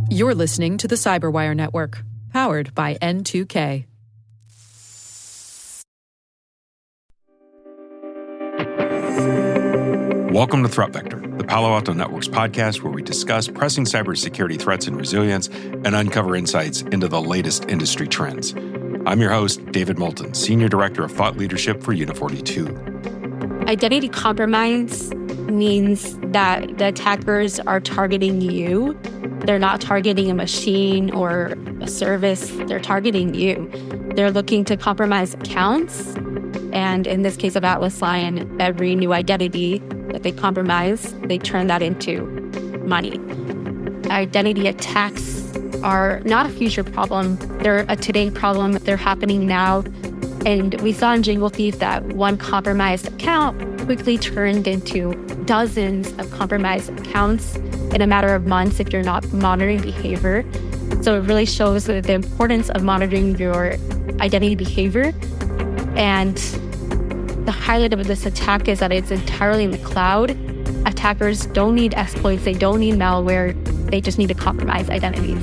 You're listening to the Cyberwire Network, powered by N2K. Welcome to Threat Vector, the Palo Alto Networks podcast where we discuss pressing cybersecurity threats and resilience and uncover insights into the latest industry trends. I'm your host, David Moulton, Senior Director of Thought Leadership for Unit42. Identity compromise means that the attackers are targeting you. They're not targeting a machine or a service. They're targeting you. They're looking to compromise accounts. And in this case of Atlas Lion, every new identity that they compromise, they turn that into money. Identity attacks are not a future problem. They're a today problem. They're happening now. And we saw in Jingle Thief that one compromised account quickly turned into dozens of compromised accounts in a matter of months if you're not monitoring behavior. So it really shows the importance of monitoring your identity behavior. And the highlight of this attack is that it's entirely in the cloud. Attackers don't need exploits. They don't need malware. They just need to compromise identities.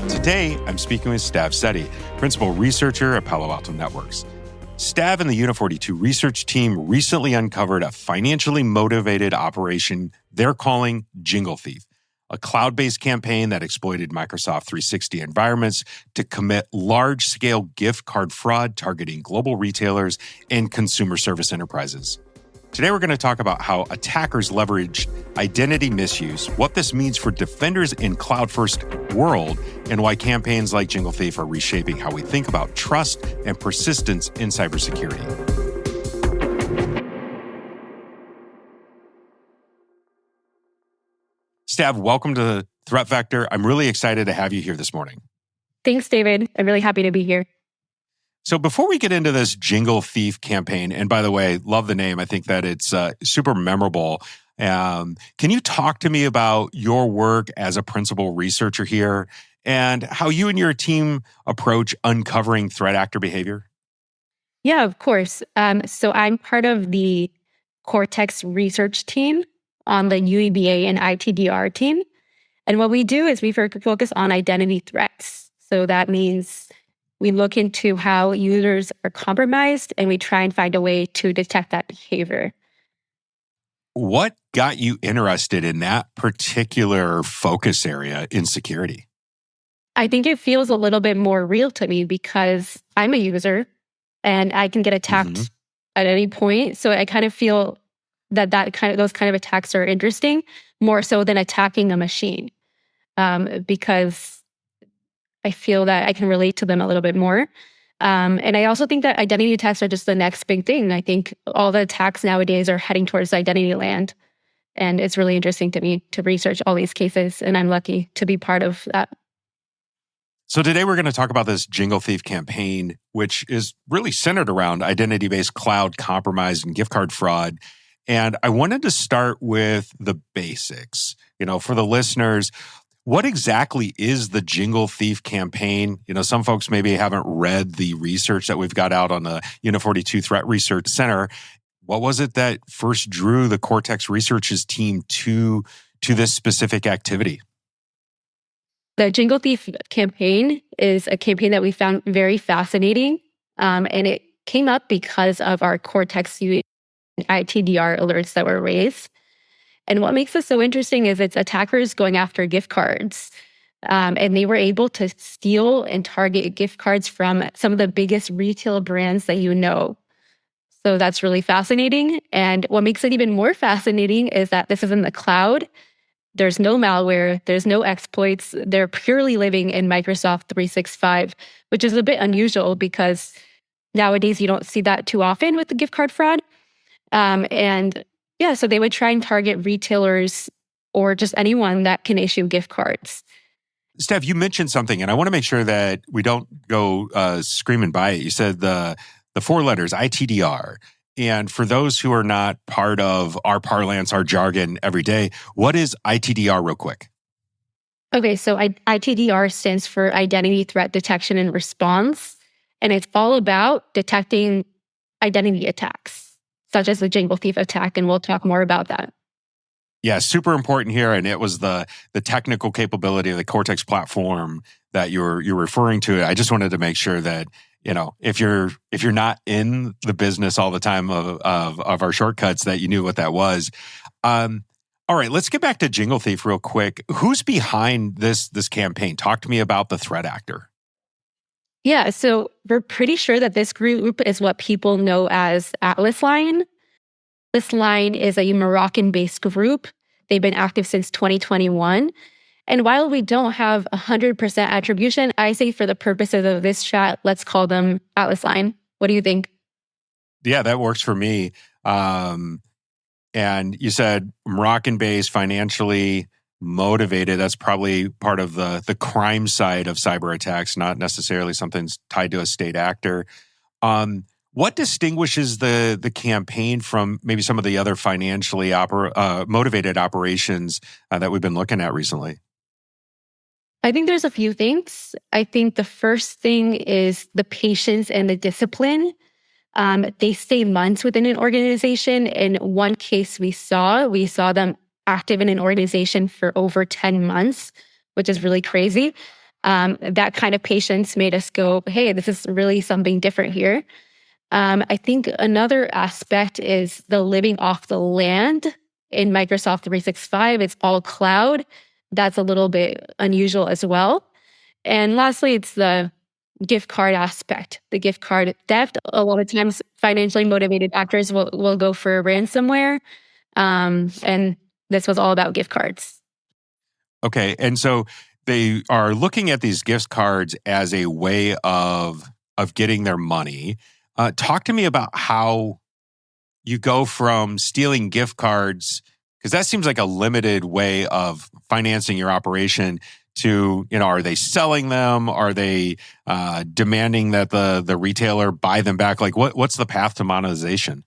Today, I'm speaking with Stav Sethi, Principal Researcher at Palo Alto Networks. Stav and the Unit42 research team recently uncovered a financially motivated operation they're calling Jingle Thief, a cloud-based campaign that exploited Microsoft 360 environments to commit large-scale gift card fraud targeting global retailers and consumer service enterprises. Today, we're going to talk about how attackers leveraged identity misuse, what this means for defenders in cloud-first world, and why campaigns like Jingle Thief are reshaping how we think about trust and persistence in cybersecurity. Stav, welcome to Threat Vector. I'm really excited to have you here this morning. Thanks, David. I'm really happy to be here. So before we get into this Jingle Thief campaign, and by the way, love the name. I think that it's super memorable. Can you talk to me about your work as a principal researcher here and how you and your team approach uncovering threat actor behavior? Yeah, of course. So I'm part of the Cortex research team on the UEBA and ITDR team. And what we do is we focus on identity threats. So that means we look into how users are compromised and we try and find a way to detect that behavior. What got you interested in that particular focus area in security? I think it feels a little bit more real to me because I'm a user and I can get attacked at any point. So I kind of feel that those kind of attacks are interesting, more so than attacking a machine, because I feel that I can relate to them a little bit more. And I also think that identity attacks are just the next big thing. I think all the attacks nowadays are heading towards identity land. And it's really interesting to me to research all these cases. And I'm lucky to be part of that. So today we're going to talk about this Jingle Thief campaign, which is really centered around identity-based cloud compromise and gift card fraud. And I wanted to start with the basics. For the listeners, what exactly is the Jingle Thief campaign? Some folks maybe haven't read the research that we've got out on the Unit42 Threat Research Center. What was it that first drew the Cortex Research's team to this specific activity? The Jingle Thief campaign is a campaign that we found very fascinating. And it came up because of our Cortex ITDR alerts that were raised. And what makes this so interesting is it's attackers going after gift cards. And they were able to steal and target gift cards from some of the biggest retail brands that you know. So that's really fascinating. And what makes it even more fascinating is that this is in the cloud. There's no malware. There's no exploits. They're purely living in Microsoft 365, which is a bit unusual because nowadays you don't see that too often with the gift card fraud. So they would try and target retailers or just anyone that can issue gift cards. Stav, you mentioned something, and I want to make sure that we don't go screaming by it. You said the four letters, ITDR. And for those who are not part of our parlance, our jargon every day, what is ITDR real quick? Okay, so ITDR stands for Identity Threat Detection and Response, and it's all about detecting identity attacks, such as the Jingle thief attack, and we'll talk more about that. Yeah, super important here. And it was the technical capability of the Cortex platform that you're referring to. I just wanted to make sure that, if you're not in the business all the time of our shortcuts, that you knew what that was. All right, let's get back to Jingle Thief real quick. Who's behind this campaign? Talk to me about the threat actor. Yeah, so we're pretty sure that this group is what people know as Atlas Line. This line is a Moroccan-based group. They've been active since 2021. And while we don't have 100% attribution, I say for the purposes of this chat, let's call them Atlas Line. What do you think? Yeah, that works for me. And you said Moroccan-based, financially motivated. That's probably part of the crime side of cyber attacks, not necessarily something tied to a state actor. What distinguishes the campaign from maybe some of the other financially motivated operations that we've been looking at recently? I think there's a few things. I think the first thing is the patience and the discipline. They stay months within an organization. In one case we saw them active in an organization for over 10 months, which is really crazy. That kind of patience made us go, hey, this is really something different here. I think another aspect is the living off the land. In Microsoft 365, it's all cloud. That's a little bit unusual as well. And lastly, it's the gift card aspect, the gift card theft. A lot of times, financially motivated actors will go for ransomware. And this was all about gift cards. Okay. And so they are looking at these gift cards as a way of getting their money. Talk to me about how you go from stealing gift cards, because that seems like a limited way of financing your operation, to, are they selling them? Are they demanding that the retailer buy them back? Like, what's the path to monetization?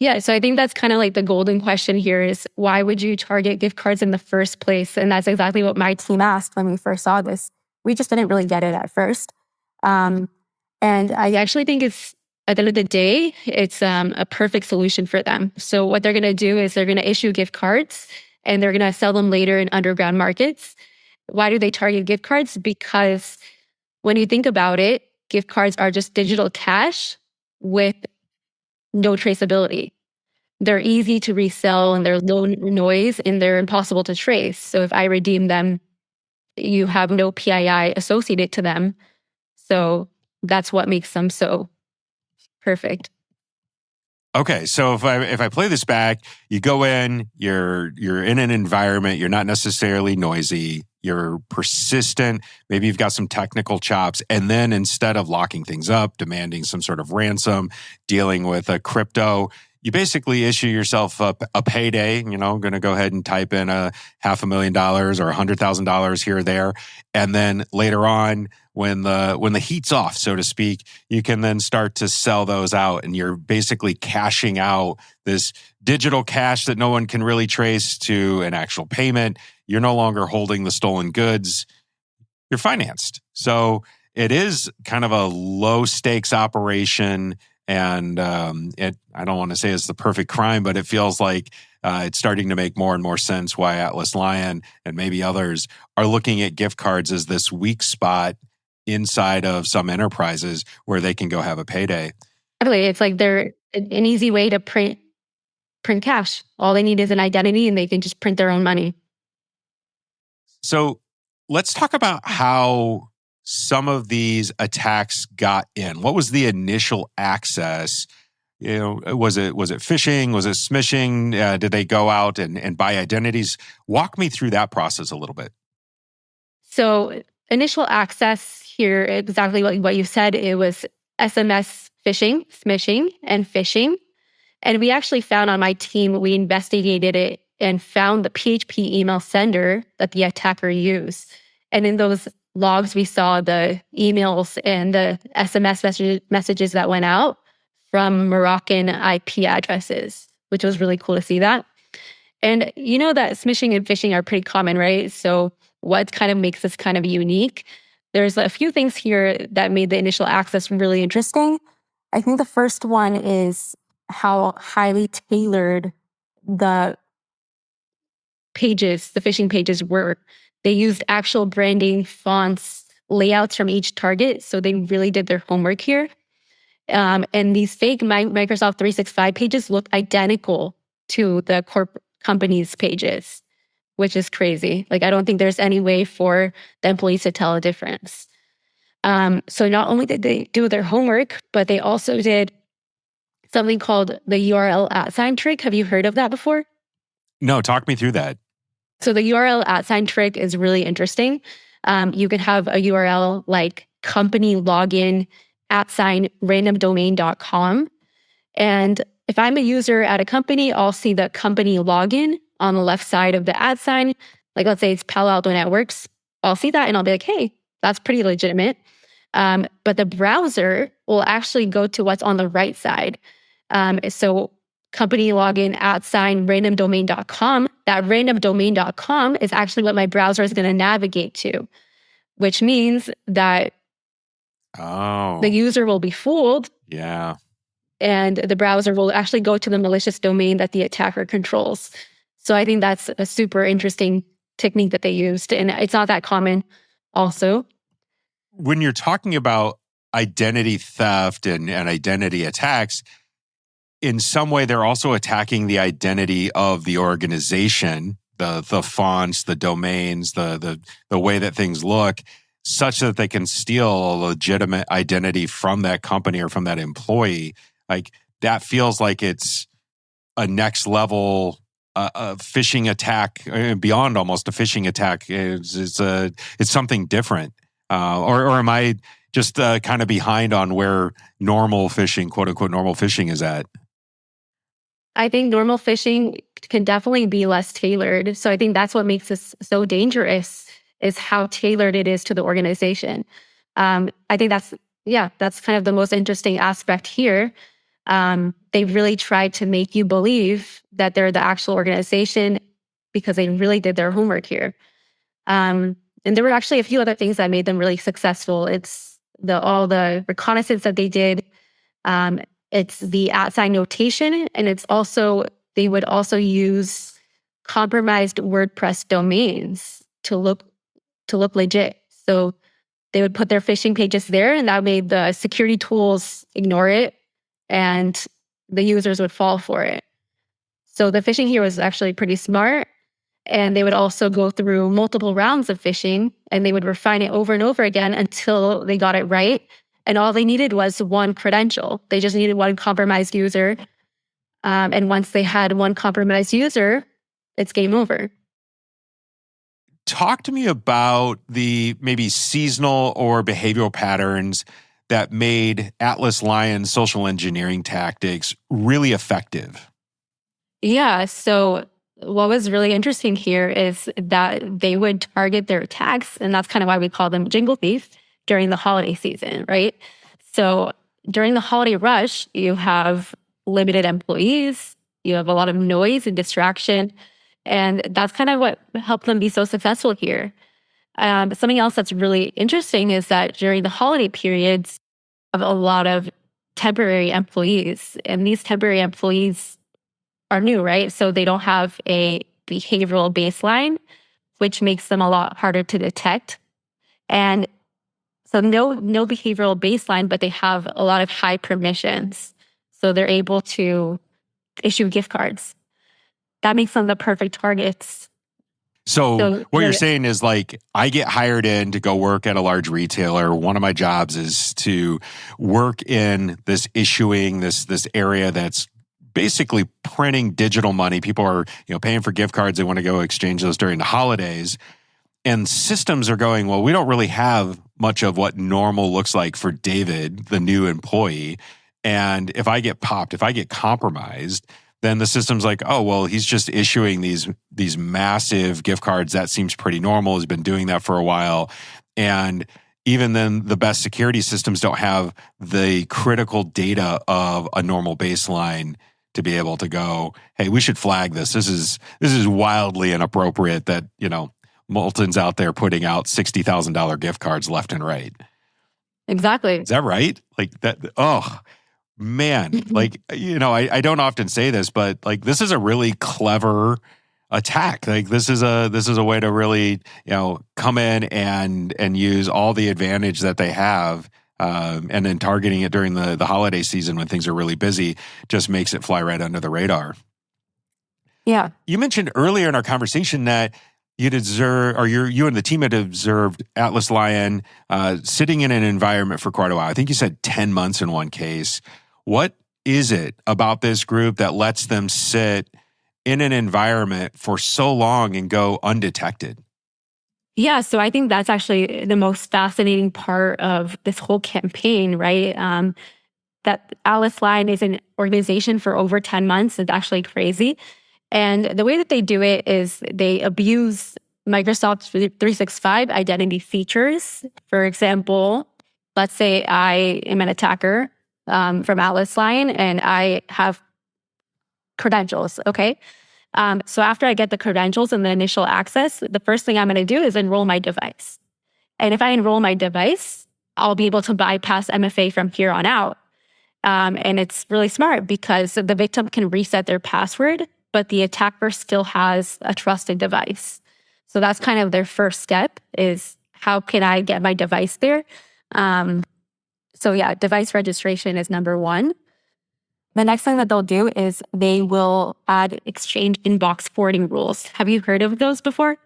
Yeah, so I think that's kind of like the golden question here is, why would you target gift cards in the first place? And that's exactly what my team asked when we first saw this. We just didn't really get it at first. And I actually think it's, at the end of the day, it's a perfect solution for them. So what they're going to do is they're going to issue gift cards and they're going to sell them later in underground markets. Why do they target gift cards? Because when you think about it, gift cards are just digital cash with no traceability. They're easy to resell and they're low noise and they're impossible to trace. So if I redeem them, you have no PII associated to them. So that's what makes them so perfect. Okay, so if I play this back, you go in, you're in an environment, you're not necessarily noisy, you're persistent, maybe you've got some technical chops, and then instead of locking things up, demanding some sort of ransom, dealing with a crypto, you basically issue yourself a payday, going to go ahead and type in $500,000 or $100,000 here or there. And then later on, when the heat's off, so to speak, you can then start to sell those out. And you're basically cashing out this digital cash that no one can really trace to an actual payment. You're no longer holding the stolen goods. You're financed. So it is kind of a low stakes operation. And I don't want to say it's the perfect crime, but it feels like it's starting to make more and more sense why Atlas Lion and maybe others are looking at gift cards as this weak spot inside of some enterprises where they can go have a payday. Really, it's like they're an easy way to print cash. All they need is an identity and they can just print their own money. So let's talk about how some of these attacks got in. What was the initial access? Was it phishing? Was it smishing? Did they go out and buy identities? Walk me through that process a little bit. So initial access here, exactly what you said, it was SMS phishing, smishing, and phishing. And we actually found on my team, we investigated it and found the PHP email sender that the attacker used. And in those logs, we saw the emails and the SMS messages that went out from Moroccan IP addresses, which was really cool to see that. And you know that smishing and phishing are pretty common, right? So what kind of makes this kind of unique? There's a few things here that made the initial access really interesting. I think the first one is how highly tailored the pages, the phishing pages were. They used actual branding, fonts, layouts from each target. So they really did their homework here. And these fake Microsoft 365 pages look identical to the company's pages, which is crazy. Like, I don't think there's any way for the employees to tell a difference. So not only did they do their homework, but they also did something called the URL @ trick. Have you heard of that before? No, talk me through that. So the URL @ trick is really interesting. You could have a URL like company login @randomdomain.com. And if I'm a user at a company, I'll see the company login on the left side of the @. Like, let's say it's Palo Alto Networks. I'll see that and I'll be like, hey, that's pretty legitimate. But the browser will actually go to what's on the right side. So company login @randomdomain.com, that randomdomain.com is actually what my browser is going to navigate to, which means that the user will be fooled. Yeah. And the browser will actually go to the malicious domain that the attacker controls. So I think that's a super interesting technique that they used. And it's not that common also. When you're talking about identity theft and identity attacks, in some way, they're also attacking the identity of the organization, the fonts, the domains, the way that things look, such that they can steal a legitimate identity from that company or from that employee. Like, that feels like it's a next level phishing attack, beyond almost a phishing attack. It's something different. Or am I just kind of behind on where normal phishing, quote unquote, normal phishing is at? I think normal phishing can definitely be less tailored. So I think that's what makes this so dangerous, is how tailored it is to the organization. I think that's kind of the most interesting aspect here. They really tried to make you believe that they're the actual organization because they really did their homework here. And there were actually a few other things that made them really successful. It's all the reconnaissance that they did. It's the @ notation, and it's also, they would also use compromised WordPress domains to look legit. So they would put their phishing pages there, and that made the security tools ignore it, and the users would fall for it. So the phishing here was actually pretty smart. And they would also go through multiple rounds of phishing, and they would refine it over and over again until they got it right. And all they needed was one credential. They just needed one compromised user. And once they had one compromised user, it's game over. Talk to me about the maybe seasonal or behavioral patterns that made Atlas Lion's social engineering tactics really effective. Yeah. So what was really interesting here is that they would target their attacks, and that's kind of why we call them Jingle Thief, during the holiday season, right? So during the holiday rush, you have limited employees, you have a lot of noise and distraction, and that's kind of what helped them be so successful here. Something else that's really interesting is that during the holiday periods, of a lot of temporary employees, and these temporary employees are new, right? So they don't have a behavioral baseline, which makes them a lot harder to detect. And so no behavioral baseline, but they have a lot of high permissions. So they're able to issue gift cards. That makes them the perfect targets. So what you're saying is, like, I get hired in to go work at a large retailer. One of my jobs is to work in this issuing, this area that's basically printing digital money. People are, paying for gift cards. They want to go exchange those during the holidays. And systems are going, well, we don't really have much of what normal looks like for David, the new employee. And if I get popped, if I get compromised, then the system's like, oh, well, he's just issuing these massive gift cards. That seems pretty normal. He's been doing that for a while. And even then the best security systems don't have the critical data of a normal baseline to be able to go, hey, we should flag this. This is wildly inappropriate that, Molten's out there putting out $60,000 gift cards left and right. Exactly. Is that right? Like that, oh man. Like, I don't often say this, but like this is a really clever attack. Like this is a way to really, come in and use all the advantage that they have. And then targeting it during the holiday season when things are really busy just makes it fly right under the radar. Yeah. You mentioned earlier in our conversation that you'd observe, or you and the team had observed Atlas Lion sitting in an environment for quite a while. I think you said 10 months in one case. What is it about this group that lets them sit in an environment for so long and go undetected? Yeah, so I think that's actually the most fascinating part of this whole campaign, right? That Atlas Lion is an organization for over 10 months. It's actually crazy. And the way that they do it is they abuse Microsoft 365 identity features. For example, let's say I am an attacker from Atlas Lion and I have credentials, okay? So after I get the credentials and the initial access, the first thing I'm going to do is enroll my device. And if I enroll my device, I'll be able to bypass MFA from here on out. And it's really smart because the victim can reset their password, but the attacker still has a trusted device. So that's kind of their first step is how can I get my device there? So yeah, device registration is number one. The next thing that they'll do is they will add Exchange inbox forwarding rules. Have you heard of those before?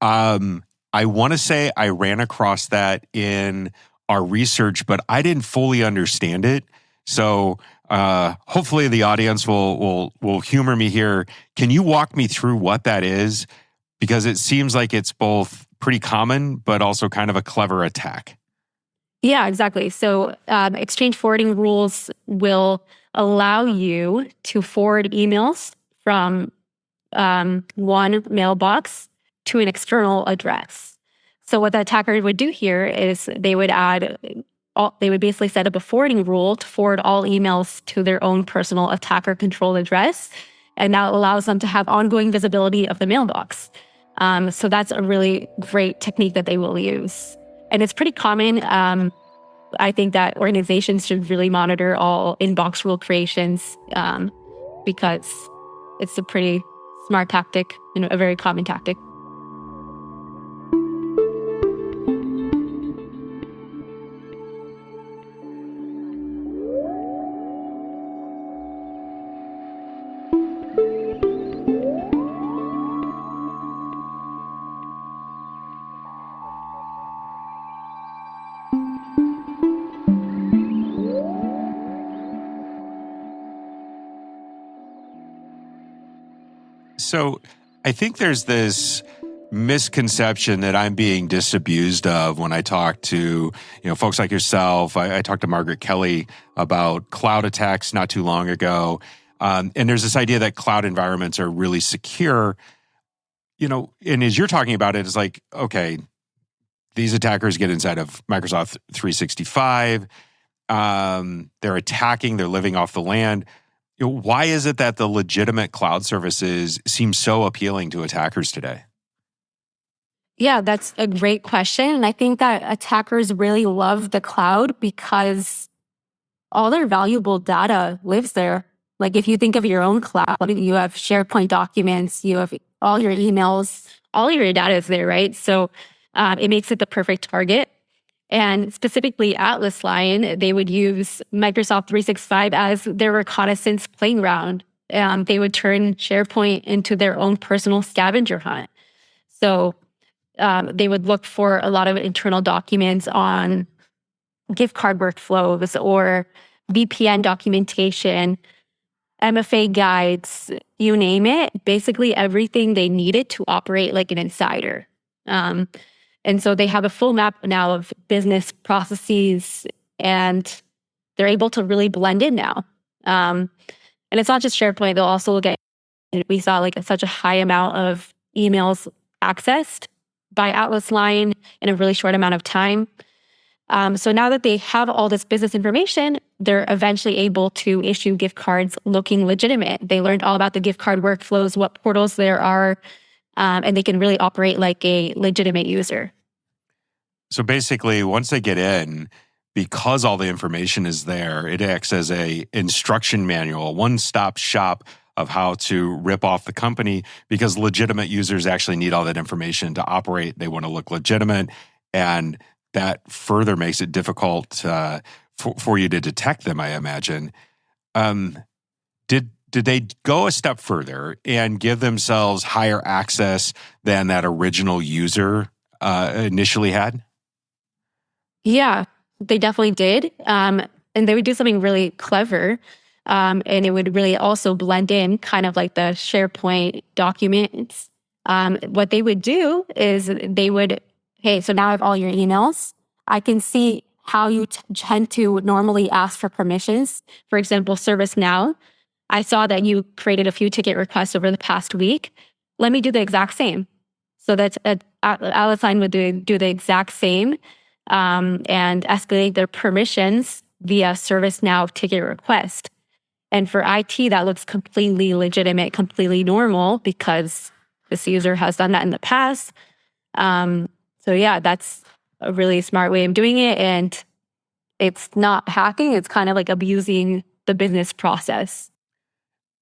I want to say I ran across that in our research, but I didn't fully understand it. So hopefully the audience will humor me here. Can you walk me through what that is? Because it seems like it's both pretty common, but also kind of a clever attack. Yeah, exactly. So Exchange forwarding rules will allow you to forward emails from one mailbox to an external address. So what the attacker would do here is they would basically set up a forwarding rule to forward all emails to their own personal attacker control address. And that allows them to have ongoing visibility of the mailbox. So that's a really great technique that they will use. And it's pretty common. I think that organizations should really monitor all inbox rule creations because it's a pretty smart tactic and a very common tactic. So I think there's this misconception that I'm being disabused of when I talk to folks like yourself. I talked to Margaret Kelly about cloud attacks not too long ago. And there's this idea that cloud environments are really secure. And as you're talking about it, it's like, okay, these attackers get inside of Microsoft 365. They're attacking, they're living off the land. Why is it that the legitimate cloud services seem so appealing to attackers today? Yeah, that's a great question. And I think that attackers really love the cloud because all their valuable data lives there. Like if you think of your own cloud, you have SharePoint documents, you have all your emails, all your data is there, right? So it makes it the perfect target. And specifically Atlas Lion, they would use Microsoft 365 as their reconnaissance playing ground. They would turn SharePoint into their own personal scavenger hunt. So they would look for a lot of internal documents on gift card workflows or VPN documentation, MFA guides, you name it, basically everything they needed to operate like an insider. And so they have a full map now of business processes and they're able to really blend in now. And it's not just SharePoint, they'll also look at, we saw like such a high amount of emails accessed buy Atlas line in a really short amount of time. So now that they have all this business information, they're eventually able to issue gift cards looking legitimate. They learned all about the gift card workflows, what portals there are, and they can really operate like a legitimate user. So basically, once they get in, because all the information is there, it acts as a instruction manual, one-stop shop of how to rip off the company, because legitimate users actually need all that information to operate. They want to look legitimate, and that further makes it difficult for you to detect them, I imagine. Did they go a step further and give themselves higher access than that original user initially had? Yeah, they definitely did. And they would do something really clever. And it would really also blend in kind of like the SharePoint documents. What they would do is they would, hey, so now I have all your emails. I can see how you tend to normally ask for permissions. For example, ServiceNow. I saw that you created a few ticket requests over the past week. Let me do the exact same. So that Atlas line would do the exact same and escalate their permissions via ServiceNow ticket request. And for IT, that looks completely legitimate, completely normal because this user has done that in the past. So yeah, that's a really smart way of doing it. And it's not hacking. It's kind of like abusing the business process.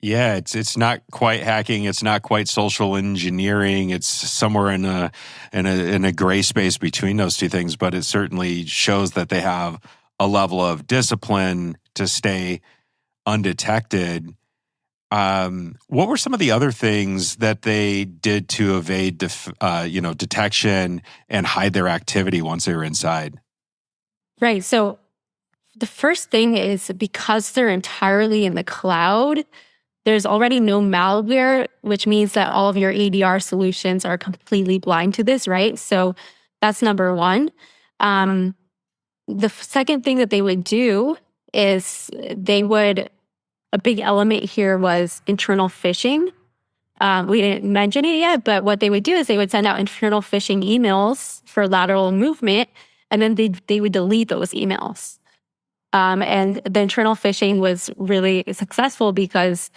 Yeah, it's not quite hacking. It's not quite social engineering. It's somewhere in a gray space between those two things. But it certainly shows that they have a level of discipline to stay undetected. What were some of the other things that they did to evade, detection and hide their activity once they were inside? Right. So the first thing is because they're entirely in the cloud, there's already no malware, which means that all of your ADR solutions are completely blind to this, right? So that's number one. The second thing that they would do is a big element here was internal phishing. We didn't mention it yet, but what they would do is they would send out internal phishing emails for lateral movement, and then they would delete those emails. And the internal phishing was really successful because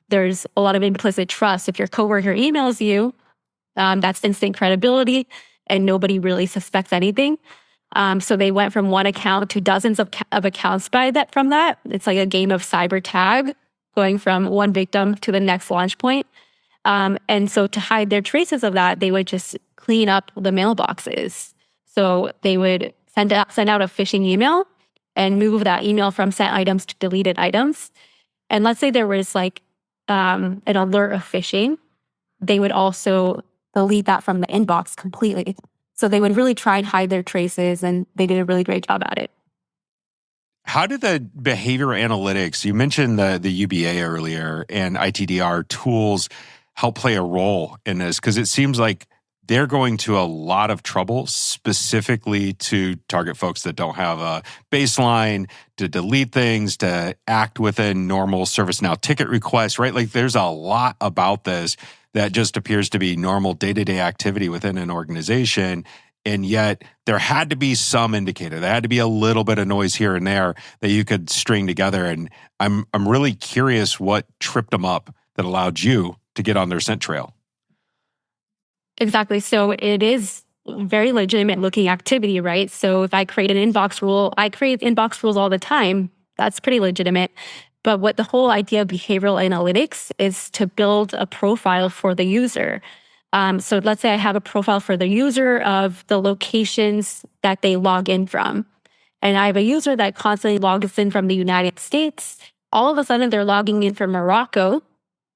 there's a lot of implicit trust. If your coworker emails you, that's instant credibility and nobody really suspects anything. So they went from one account to dozens of accounts from that. It's like a game of cyber tag, going from one victim to the next launch point. And so to hide their traces of that, they would just clean up the mailboxes. So they would send out a phishing email and move that email from sent items to deleted items. And let's say there was like an alert of phishing, they would also delete that from the inbox completely. So they would really try and hide their traces, and they did a really great job at it. How did the behavioral analytics, you mentioned the UBA earlier, and ITDR tools help play a role in this? Because it seems like they're going to a lot of trouble specifically to target folks that don't have a baseline, to delete things, to act within normal ServiceNow ticket requests, right? Like there's a lot about this that just appears to be normal day-to-day activity within an organization. And yet there had to be some indicator. There had to be a little bit of noise here and there that you could string together. And I'm really curious what tripped them up that allowed you to get on their scent trail. Exactly. So it is very legitimate looking activity, right? So if I create an inbox rule, I create inbox rules all the time. That's pretty legitimate. But what the whole idea of behavioral analytics is to build a profile for the user. So let's say I have a profile for the user of the locations that they log in from. And I have a user that constantly logs in from the United States. All of a sudden, they're logging in from Morocco.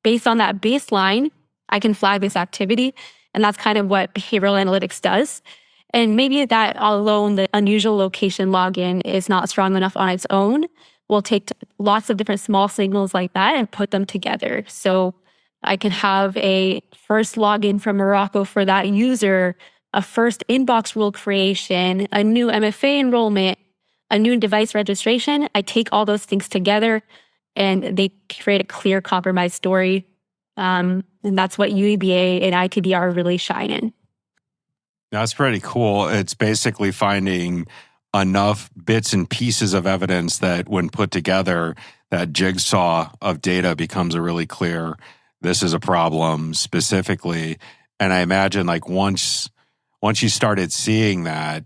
Based on that baseline, I can flag this activity. And that's kind of what behavioral analytics does. And maybe that alone, the unusual location login is not strong enough on its own. We'll take lots of different small signals like that and put them together. So I can have a first login from Morocco for that user, a first inbox rule creation, a new MFA enrollment, a new device registration. I take all those things together and they create a clear compromise story. And that's what UEBA and ITDR really shine in. That's pretty cool. It's basically finding enough bits and pieces of evidence that when put together, that jigsaw of data becomes a really clear, this is a problem specifically. And I imagine like once you started seeing that,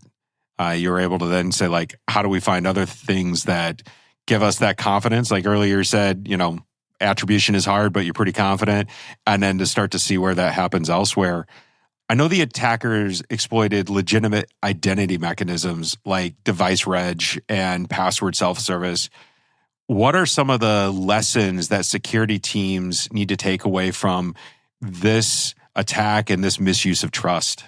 you were able to then say like, how do we find other things that give us that confidence? Like earlier you said, attribution is hard, but you're pretty confident. And then to start to see where that happens elsewhere. I know the attackers exploited legitimate identity mechanisms like device reg and password self-service. What are some of the lessons that security teams need to take away from this attack and this misuse of trust?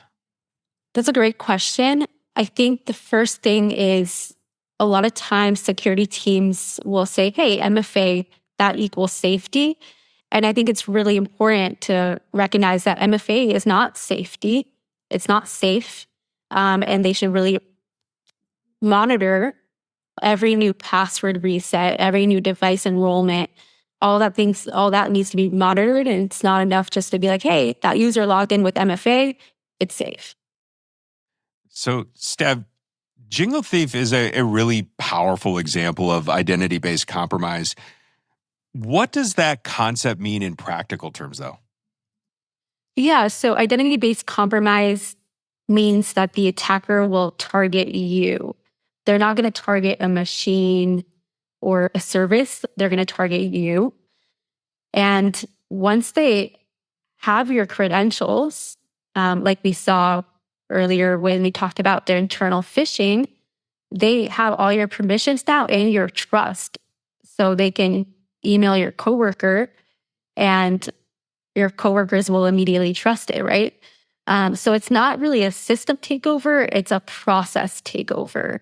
That's a great question. I think the first thing is a lot of times security teams will say, hey, MFA, that equals safety. And I think it's really important to recognize that MFA is not safety. It's not safe. And they should really monitor every new password reset, every new device enrollment, all that needs to be monitored. And it's not enough just to be like, hey, that user logged in with MFA, it's safe. So, Stav, Jingle Thief is a really powerful example of identity-based compromise. What does that concept mean in practical terms, though? Yeah, so identity-based compromise means that the attacker will target you. They're not going to target a machine or a service. They're going to target you. And once they have your credentials, like we saw earlier when we talked about their internal phishing, they have all your permissions now and your trust. So they can email your coworker and your coworkers will immediately trust it, right? So it's not really a system takeover, it's a process takeover.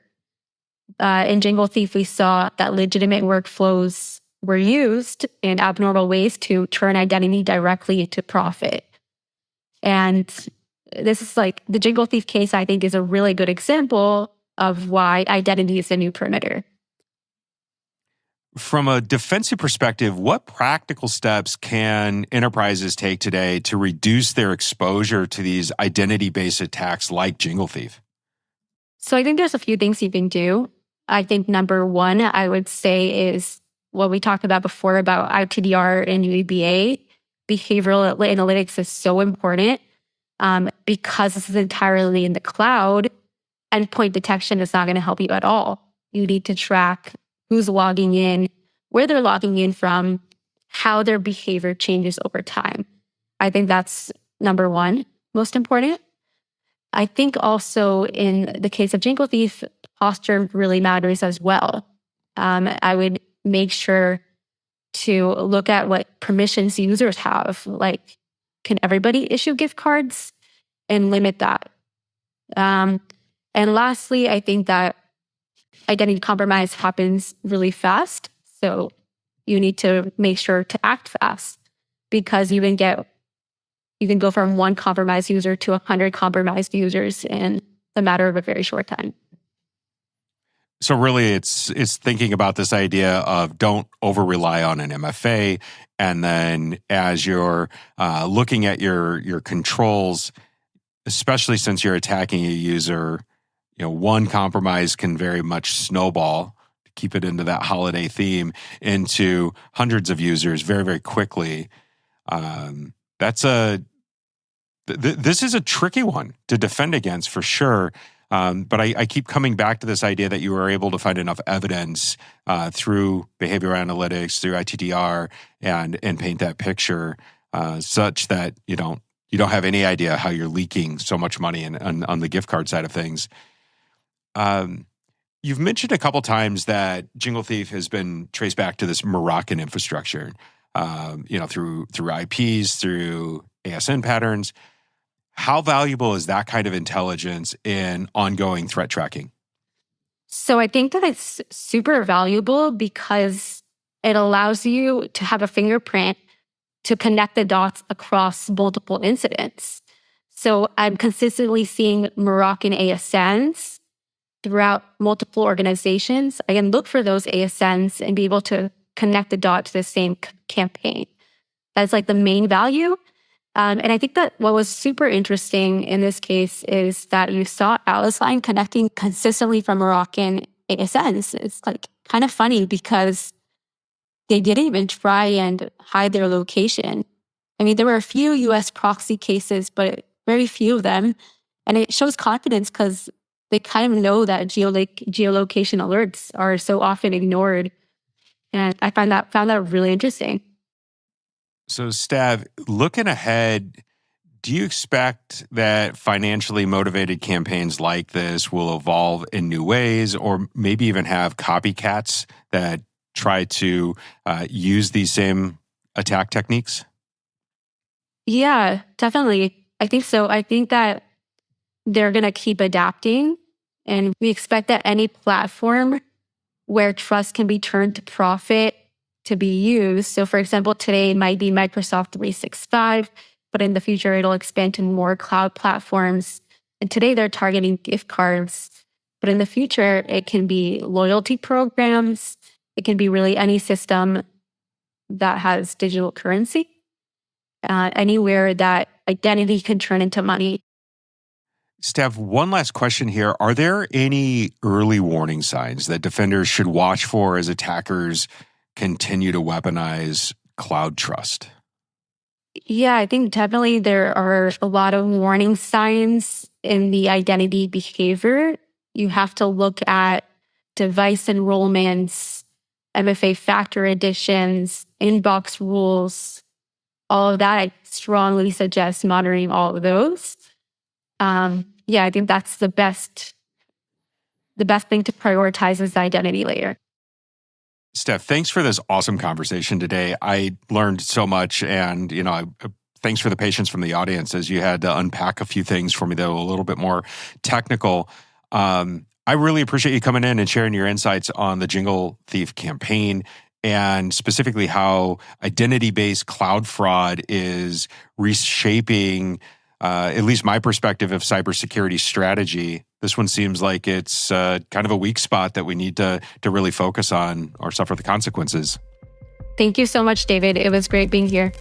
In Jingle Thief, we saw that legitimate workflows were used in abnormal ways to turn identity directly to profit. And this is like the Jingle Thief case, I think, is a really good example of why identity is the new perimeter. From a defensive perspective, what practical steps can enterprises take today to reduce their exposure to these identity-based attacks like Jingle Thief? So I think there's a few things you can do. I think number one, I would say, is what we talked about before about ITDR and UEBA. Behavioral analytics is so important because this is entirely in the cloud. Endpoint detection is not going to help you at all. You need to track who's logging in, where they're logging in from, how their behavior changes over time. I think that's number one, most important. I think also in the case of Jingle Thief, posture really matters as well. I would make sure to look at what permissions users have. Like, can everybody issue gift cards? And limit that. And lastly, I think that identity compromise happens really fast. So you need to make sure to act fast because you can go from one compromised user to 100 compromised users in a matter of a very short time. So really it's thinking about this idea of don't over rely on an MFA. And then as you're looking at your controls, especially since you're attacking a user, one compromise can very much snowball, to keep it into that holiday theme, into hundreds of users very, very quickly. This is a tricky one to defend against for sure. But I keep coming back to this idea that you were able to find enough evidence through behavioral analytics, through ITDR, and paint that picture such that you don't have any idea how you're leaking so much money on the gift card side of things. You've mentioned a couple times that Jingle Thief has been traced back to this Moroccan infrastructure, through IPs, through ASN patterns. How valuable is that kind of intelligence in ongoing threat tracking? So I think that it's super valuable because it allows you to have a fingerprint to connect the dots across multiple incidents. So I'm consistently seeing Moroccan ASNs throughout multiple organizations. I can look for those ASNs and be able to connect the dot to the same campaign. That's like the main value. And I think that what was super interesting in this case is that you saw Alice Line connecting consistently from Moroccan ASNs. It's like kind of funny because they didn't even try and hide their location. I mean, there were a few US proxy cases, but very few of them. And it shows confidence because they kind of know that geolocation alerts are so often ignored. And I found that really interesting. So, Stav, looking ahead, do you expect that financially motivated campaigns like this will evolve in new ways, or maybe even have copycats that try to use these same attack techniques? Yeah, definitely. I think so. I think that they're going to keep adapting. And we expect that any platform where trust can be turned to profit to be used. So, for example, today it might be Microsoft 365, but in the future, it'll expand to more cloud platforms. And today they're targeting gift cards. But in the future, it can be loyalty programs. It can be really any system that has digital currency, anywhere that identity can turn into money. Stav, one last question here. Are there any early warning signs that defenders should watch for as attackers continue to weaponize cloud trust? Yeah, I think definitely there are a lot of warning signs in the identity behavior. You have to look at device enrollments, MFA factor additions, inbox rules, all of that. I strongly suggest monitoring all of those. Yeah, I think that's the best thing to prioritize is the identity layer. Steph, thanks for this awesome conversation today. I learned so much, and thanks for the patience from the audience as you had to unpack a few things for me that were a little bit more technical. I really appreciate you coming in and sharing your insights on the Jingle Thief campaign, and specifically how identity-based cloud fraud is reshaping at least my perspective of cybersecurity strategy. This one seems like it's kind of a weak spot that we need to really focus on or suffer the consequences. Thank you so much, David. It was great being here.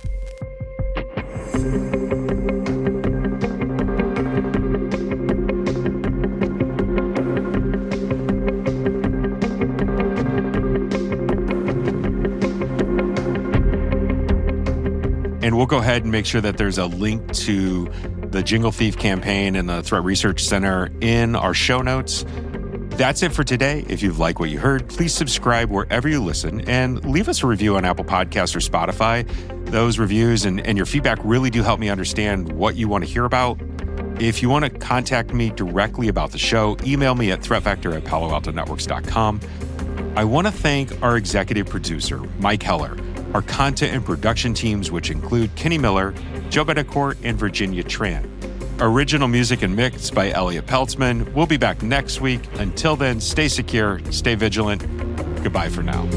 And we'll go ahead and make sure that there's a link to the Jingle Thief campaign and the Threat Research Center in our show notes. That's it for today. If you've liked what you heard, please subscribe wherever you listen and leave us a review on Apple Podcasts or Spotify. Those reviews and your feedback really do help me understand what you want to hear about. If you want to contact me directly about the show, email me at threatfactor@paloaltonetworks.com. I want to thank our executive producer, Mike Heller, our content and production teams, which include Kenny Miller, Joe Bedecourt, and Virginia Tran. Original music and mix by Elliot Peltzman. We'll be back next week. Until then, stay secure, stay vigilant. Goodbye for now.